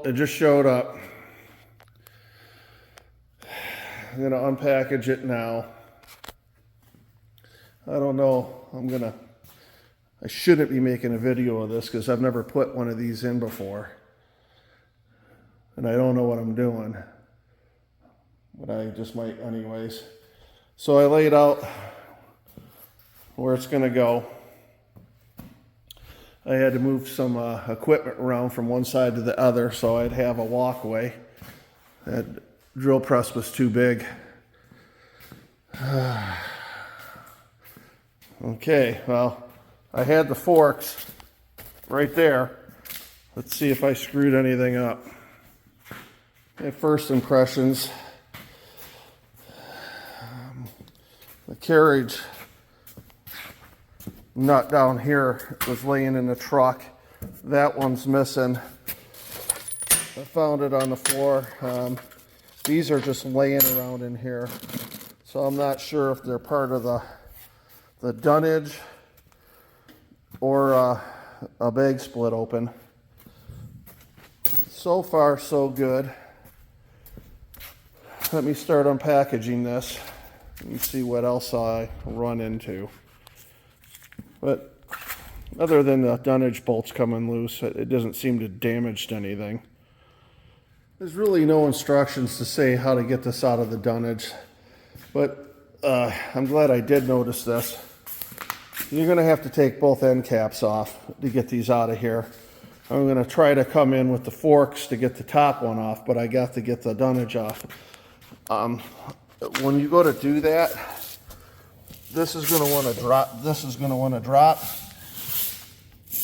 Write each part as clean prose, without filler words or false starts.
it just showed up. I'm gonna unpackage it now. I don't know, I shouldn't be making a video of this because I've never put one of these in before. And I don't know what I'm doing. But I just might anyways. So I laid out where it's gonna go. I had to move some equipment around from one side to the other so I'd have a walkway. That drill press was too big. Okay, well, I had the forks right there. Let's see if I screwed anything up. Okay, first impressions. The carriage nut down here was laying in the truck. That one's missing. I found it on the floor. These are just laying around in here. So I'm not sure if they're part of the dunnage or a bag split open. So far, so good. Let me start unpackaging this and see what else I run into. But other than the dunnage bolts coming loose, it doesn't seem to damage anything. There's really no instructions to say how to get this out of the dunnage, but I'm glad I did notice this. You're going to have to take both end caps off to get these out of here. I'm going to try to come in with the forks to get the top one off, but I got to get the dunnage off. When you go to do that, this is going to want to drop. This is going to want to drop.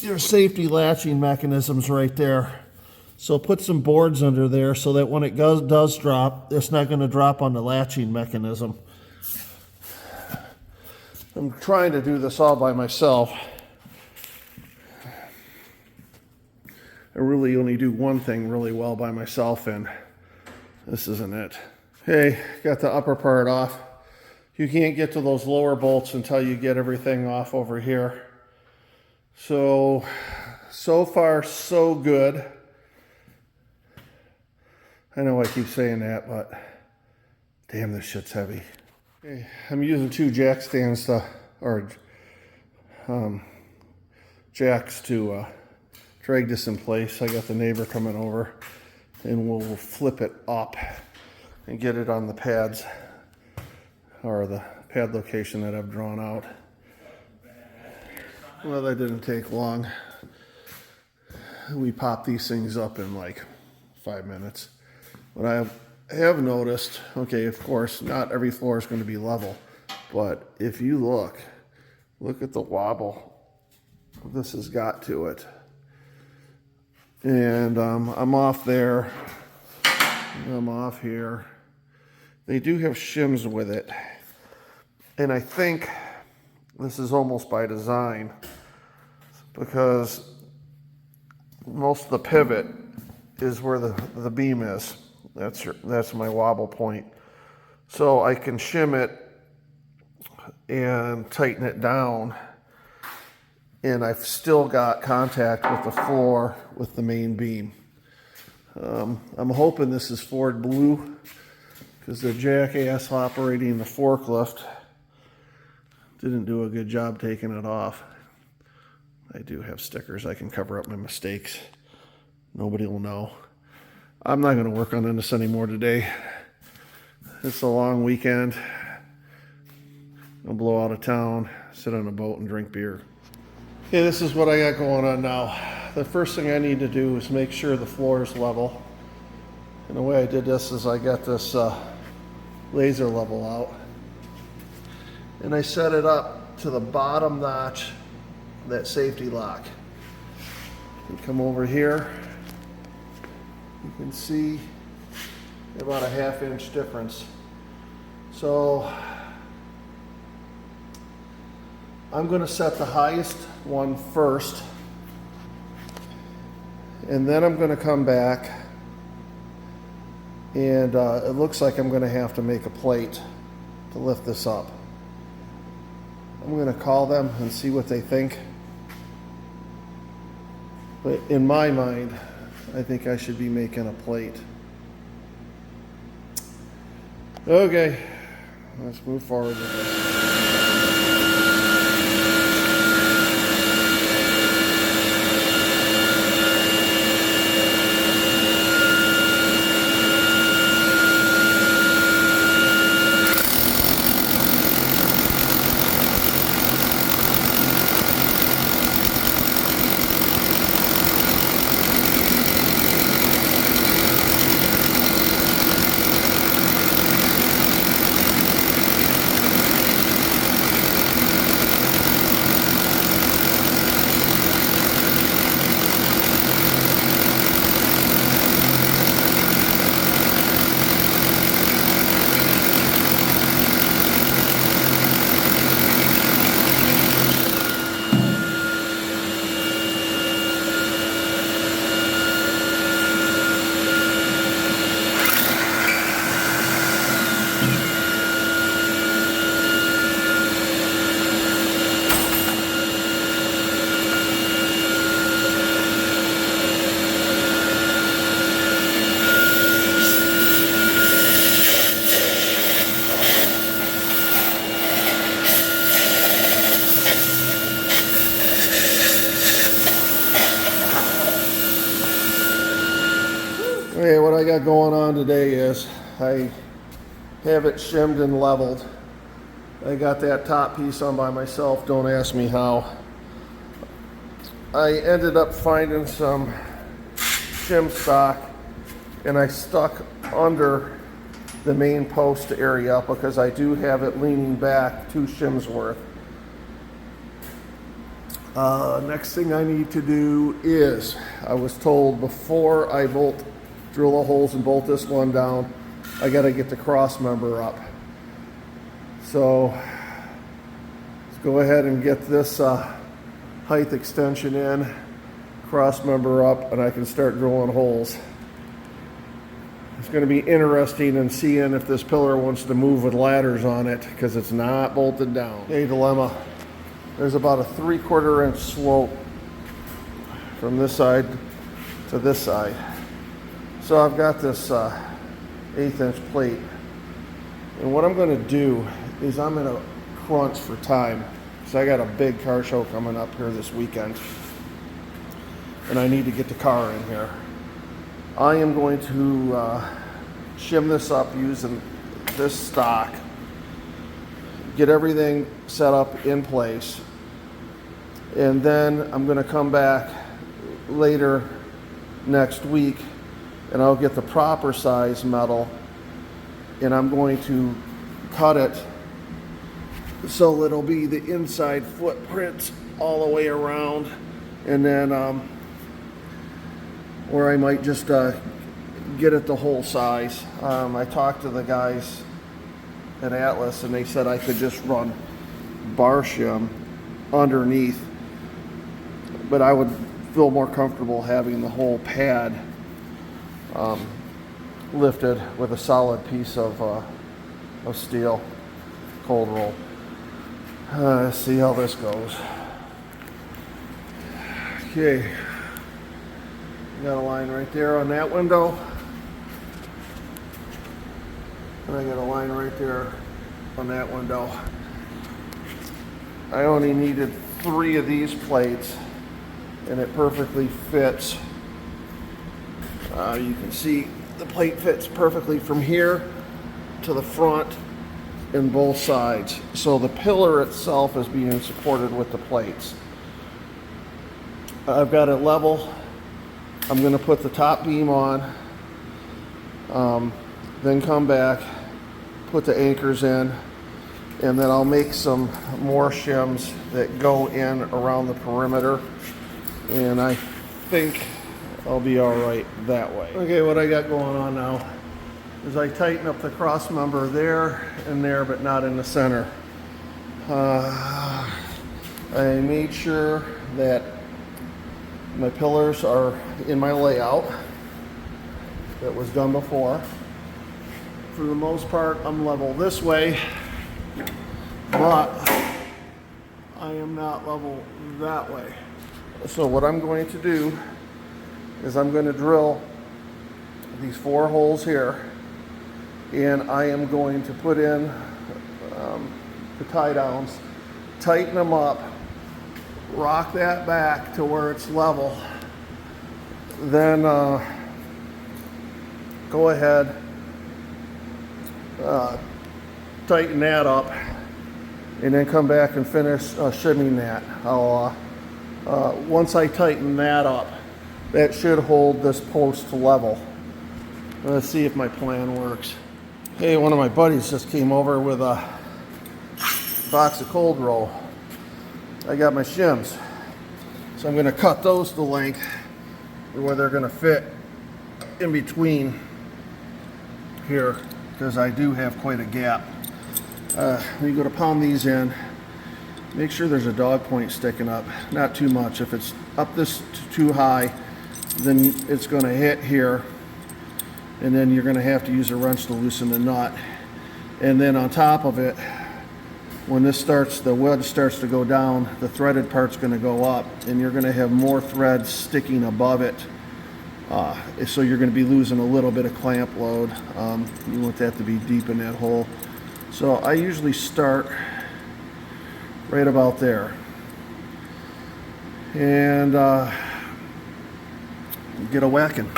Your safety latching mechanism's right there. So put some boards under there so that when it does drop, it's not going to drop on the latching mechanism. I'm trying to do this all by myself. I really only do one thing really well by myself, and this isn't it. Okay, got the upper part off. You can't get to those lower bolts until you get everything off over here. So far, so good. I know I keep saying that, but damn, this shit's heavy. Okay, I'm using two jack stands jacks to drag this in place. I got the neighbor coming over, and we'll flip it up and get it on the pads, or the pad location that I've drawn out. Well, that didn't take long. We popped these things up in like 5 minutes. But I have noticed, okay, of course, not every floor is going to be level, but if you look at the wobble this has got to it. And I'm off there, I'm off here. They do have shims with it, and I think this is almost by design because most of the pivot is where the beam is. That's my wobble point. So I can shim it and tighten it down, and I've still got contact with the floor with the main beam. I'm hoping this is Ford blue because the jackass operating the forklift didn't do a good job taking it off. I do have stickers. I can cover up my mistakes. Nobody will know. I'm not going to work on this anymore today. It's a long weekend. I'll blow out of town, sit on a boat and drink beer. Okay, this is what I got going on now. The first thing I need to do is make sure the floor is level. And the way I did this is I got this laser level out. And I set it up to the bottom notch of that safety lock. You come over here. You can see about a 1/2 inch difference. So I'm going to set the highest one first, and then I'm going to come back, and it looks like I'm going to have to make a plate to lift this up. I'm going to call them and see what they think. But in my mind, I think I should be making a plate. Okay, let's move forward with this. Okay, what I got going on today is I have it shimmed and leveled. I got that top piece on by myself, don't ask me how. I ended up finding some shim stock and I stuck under the main post area because I do have it leaning back 2 shims worth. Next thing I need to do is, I was told before I drill the holes and bolt this one down, I got to get the cross member up. So let's go ahead and get this height extension in, cross member up, and I can start drilling holes. It's going to be interesting in seeing if this pillar wants to move with ladders on it because it's not bolted down. Okay, dilemma. There's about a 3/4 inch slope from this side to this side. So I've got this 1/8 inch plate, and what I'm going to do is I'm going to crunch for time. So I got a big car show coming up here this weekend, and I need to get the car in here. I am going to shim this up using this stock, get everything set up in place, and then I'm going to come back later next week and I'll get the proper size metal and I'm going to cut it so it'll be the inside footprints all the way around, and then or I might just get it the whole size. I talked to the guys at Atlas and they said I could just run bar shim underneath, but I would feel more comfortable having the whole pad lifted with a solid piece of steel cold roll. Let's see how this goes. Okay, got a line right there on that window, and I got a line right there on that window. I only needed 3 of these plates and it perfectly fits. You can see the plate fits perfectly from here to the front and both sides. So the pillar itself is being supported with the plates. I've got it level. I'm going to put the top beam on, then come back, put the anchors in, and then I'll make some more shims that go in around the perimeter, and I think I'll be all right that way. Okay, what I got going on now is I tighten up the cross member there and there, but not in the center. I made sure that my pillars are in my layout that was done before. For the most part, I'm level this way, but I am not level that way. So what I'm going to do is I'm going to drill these 4 holes here, and I am going to put in the tie downs, tighten them up, rock that back to where it's level, then go ahead, tighten that up, and then come back and finish shimming that. Once I tighten that up, that should hold this post level. Let's see if my plan works. Hey, one of my buddies just came over with a box of cold roll. I got my shims, so I'm going to cut those to length where they're going to fit in between here, because I do have quite a gap. When you go to pound these in, make sure there's a dog point sticking up, not too much. If it's up this too high, then it's going to hit here, and then you're going to have to use a wrench to loosen the nut. And then on top of it, when this starts, the wedge starts to go down, the threaded part's going to go up, and you're going to have more threads sticking above it. So you're going to be losing a little bit of clamp load. You want that to be deep in that hole. So I usually start right about there. And get a whacking.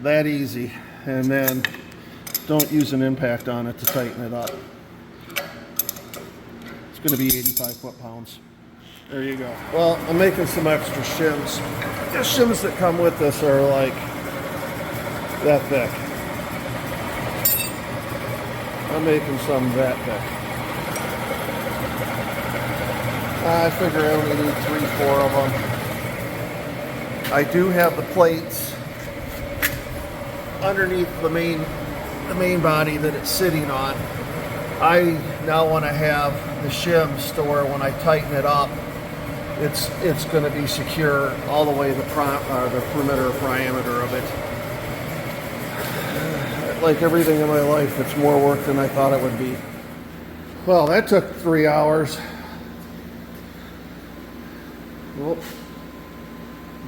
That easy, and then don't use an impact on it to tighten it up. It's going to be 85 foot-pounds. There you go. Well, I'm making some extra shims. The shims that come with this are like that thick. I'm making some that thick. I figure I only need 3-4 of them. I do have the plates underneath the main body that it's sitting on. I now want to have the shims to where when I tighten it up, it's going to be secure all the way the perimeter diameter of it. Like everything in my life, it's more work than I thought it would be. Well, that took 3 hours. Well,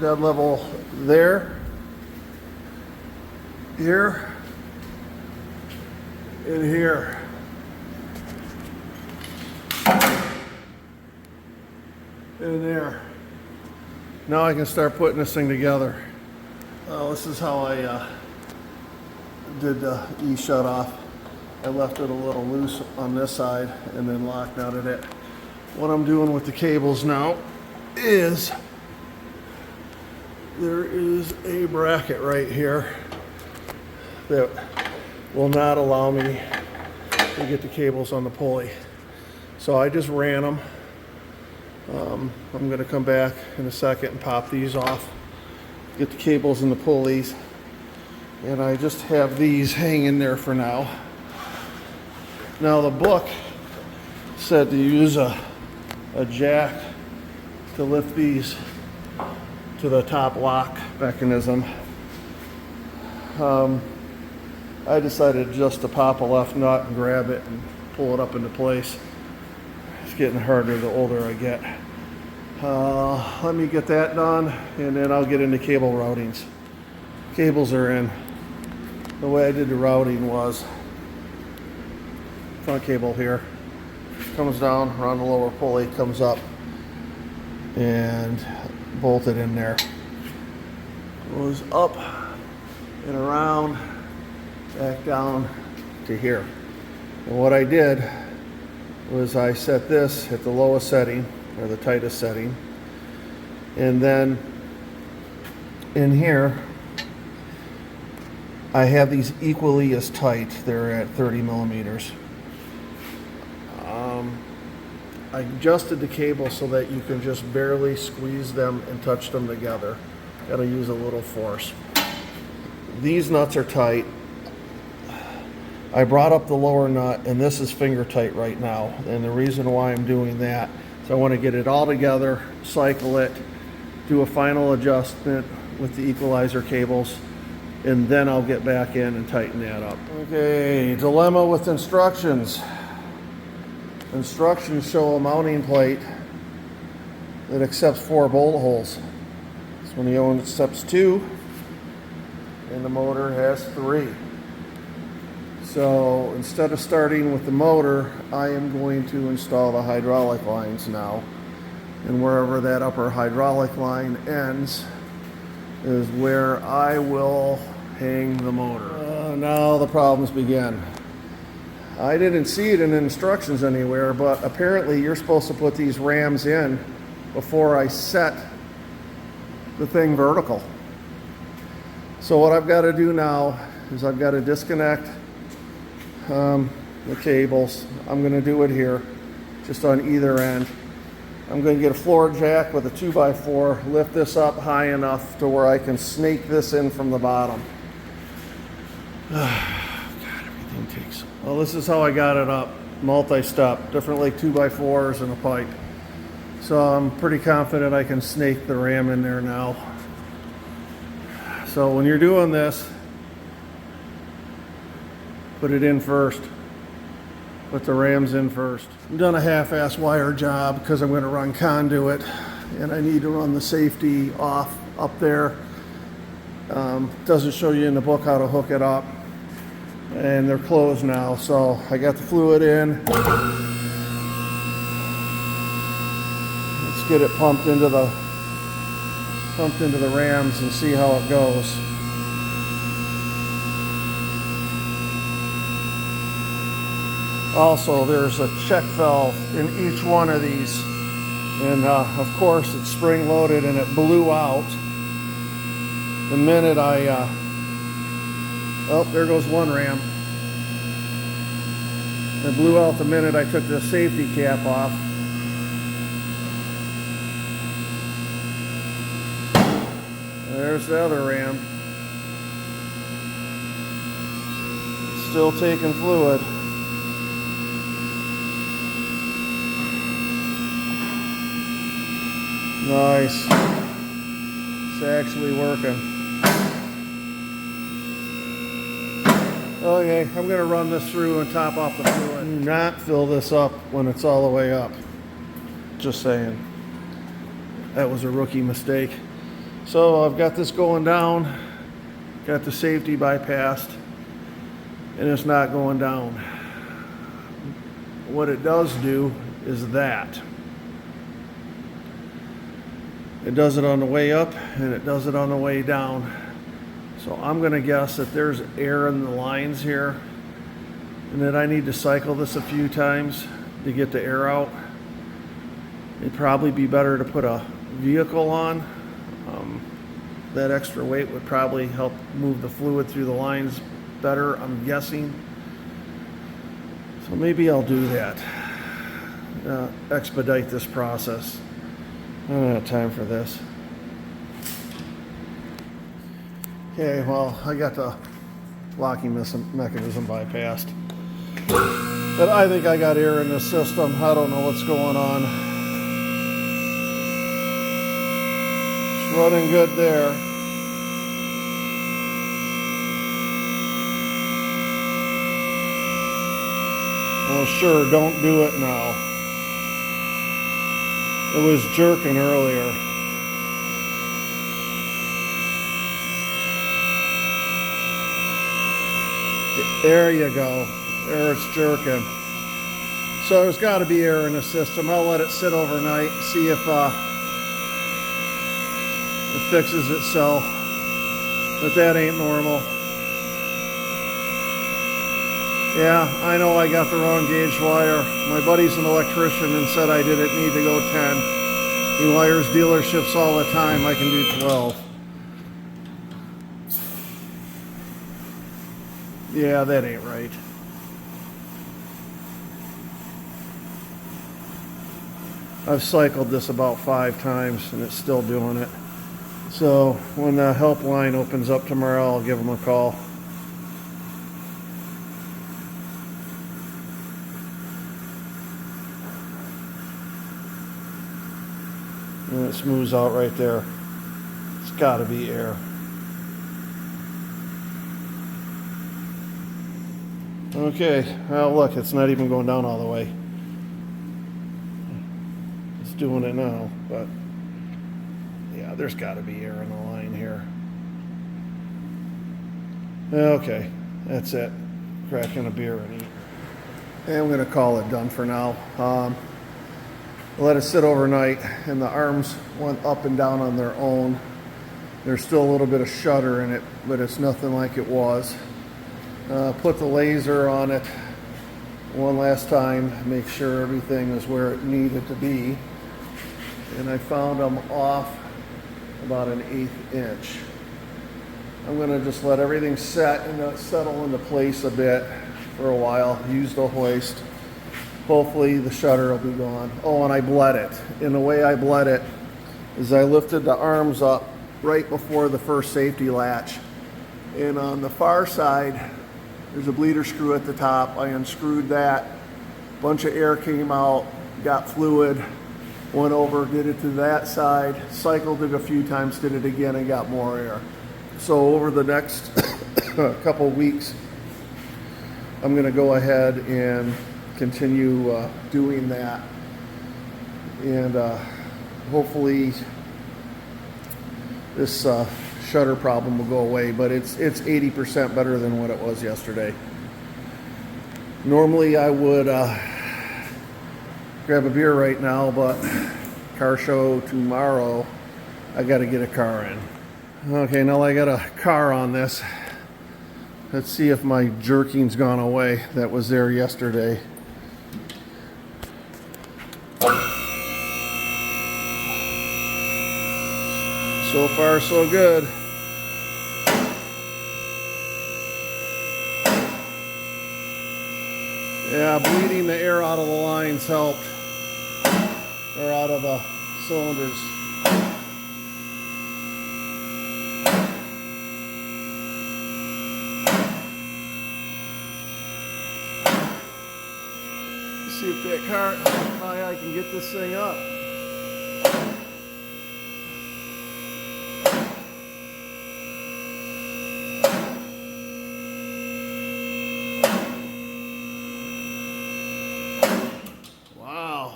dead level there. Here and here. And there. Now I can start putting this thing together. This is how I did the E-shut off. I left it a little loose on this side and then locked nutted it. What I'm doing with the cables now is there is a bracket right here that will not allow me to get the cables on the pulley. So I just ran them. I'm going to come back in a second and pop these off, get the cables and the pulleys, and I just have these hanging there for now. Now the book said to use a jack to lift these to the top lock mechanism. I decided just to pop a left nut and grab it and pull it up into place. It's getting harder the older I get. Let me get that done, and then I'll get into cable routings. Cables are in. The way I did the routing was front cable here, comes down around the lower pulley, comes up and bolted in there. Goes up and around, back down to here. And what I did was I set this at the lowest setting, or the tightest setting, and then in here I have these equally as tight. They're at 30 millimeters. I adjusted the cable so that you can just barely squeeze them and touch them together. Gotta use a little force. These nuts are tight. I brought up the lower nut, and this is finger tight right now. And the reason why I'm doing that is I want to get it all together, cycle it, do a final adjustment with the equalizer cables, and then I'll get back in and tighten that up. Okay, dilemma with instructions. Instructions show a mounting plate that accepts 4 bolt holes. This one only accepts 2, and the motor has 3. So instead of starting with the motor, I am going to install the hydraulic lines now. And wherever that upper hydraulic line ends is where I will hang the motor. Now the problems begin. I didn't see it in the instructions anywhere, but apparently you're supposed to put these rams in before I set the thing vertical. So what I've got to do now is I've got to disconnect the cables. I'm going to do it here, just on either end. I'm going to get a floor jack with a 2x4, lift this up high enough to where I can snake this in from the bottom. God, everything takes. Well, this is how I got it up, multi-step, different like 2x4s and a pipe. So I'm pretty confident I can snake the ram in there now. So when you're doing this, put it in first. Put the rams in first. I've done a half-ass wire job because I'm going to run conduit, and I need to run the safety off up there. Doesn't show you in the book how to hook it up, and they're closed now. So I got the fluid in. Let's get it pumped into the rams and see how it goes. Also, there's a check valve in each one of these, and of course it's spring loaded, and it blew out the minute I oh, there goes one ram. It blew out the minute I took the safety cap off. There's the other ram. It's still taking fluid. Nice. It's actually working. Okay, I'm going to run this through and top off the fluid. Do not fill this up when it's all the way up. Just saying. That was a rookie mistake. So I've got this going down, got the safety bypassed, and it's not going down. What it does do is that. It does it on the way up, and it does it on the way down. So I'm going to guess that there's air in the lines here, and that I need to cycle this a few times to get the air out. It'd probably be better to put a vehicle on. That extra weight would probably help move the fluid through the lines better, I'm guessing. So maybe I'll do that. Expedite this process. I don't have time for this. Okay, well, I got the locking mechanism bypassed. But I think I got air in the system. I don't know what's going on. It's running good there. Well, sure, don't do it now. It was jerking earlier. There you go. There it's jerking. So there's got to be air in the system. I'll let it sit overnight, see if it fixes itself. But that ain't normal. Yeah, I know I got the wrong gauge wire. My buddy's an electrician and said I didn't need to go 10. He wires dealerships all the time. I can do 12. Yeah, that ain't right. I've cycled this about 5 times and it's still doing it. So when the helpline opens up tomorrow, I'll give them a call. And it smooths out right there. It's gotta be air. Okay, well look, it's not even going down all the way. It's doing it now, but yeah, there's gotta be air in the line here. Okay, that's it. Cracking a beer and eat. And I'm gonna call it done for now. Let it sit overnight, and the arms went up and down on their own. There's still a little bit of shudder in it, but it's nothing like it was. Put the laser on it one last time, make sure everything is where it needed to be. And I found them off about an 1/8 inch. I'm gonna just let everything set and settle into place a bit for a while. Use the hoist. Hopefully the shutter will be gone. Oh, and I bled it. And the way I bled it is I lifted the arms up right before the first safety latch. And on the far side, there's a bleeder screw at the top. I unscrewed that. A bunch of air came out, got fluid, went over, did it to that side, cycled it a few times, did it again, and got more air. So over the next couple weeks, I'm gonna go ahead and continue doing that, and hopefully this shutter problem will go away, but it's 80% better than what it was yesterday. Normally I would grab a beer right now, but car show tomorrow, I got to get a car in. Okay, now I got a car on this. Let's see if my jerking's gone away that was there yesterday. So far, so good. Yeah, bleeding the air out of the lines helped, or out of the cylinders. Let's see if that car, I can get this thing up.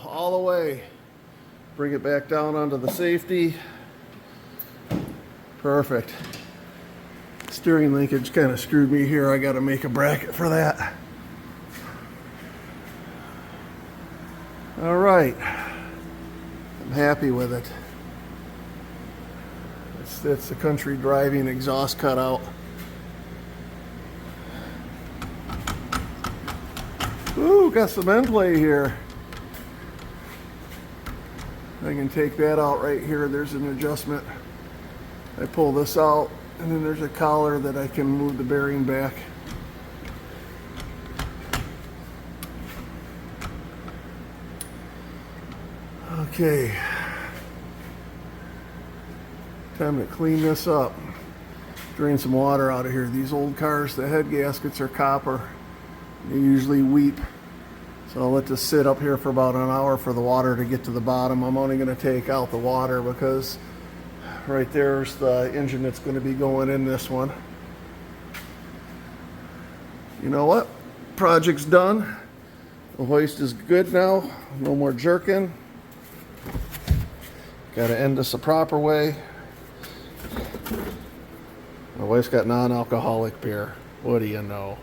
All the way. Bring it back down onto the safety. Perfect. Steering linkage kind of screwed me here. I got to make a bracket for that. All right. I'm happy with it. It's the country driving exhaust cutout. Ooh, got some end play here. I can take that out right here. There's an adjustment. I pull this out, and then there's a collar that I can move the bearing back. Okay. Time to clean this up. Drain some water out of here. These old cars, the head gaskets are copper. They usually weep. So I'll let this sit up here for about an hour for the water to get to the bottom. I'm only going to take out the water because right there's the engine that's going to be going in this one. You know what? Project's done. The hoist is good now. No more jerking. Got to end this the proper way. My wife's got non-alcoholic beer. What do you know?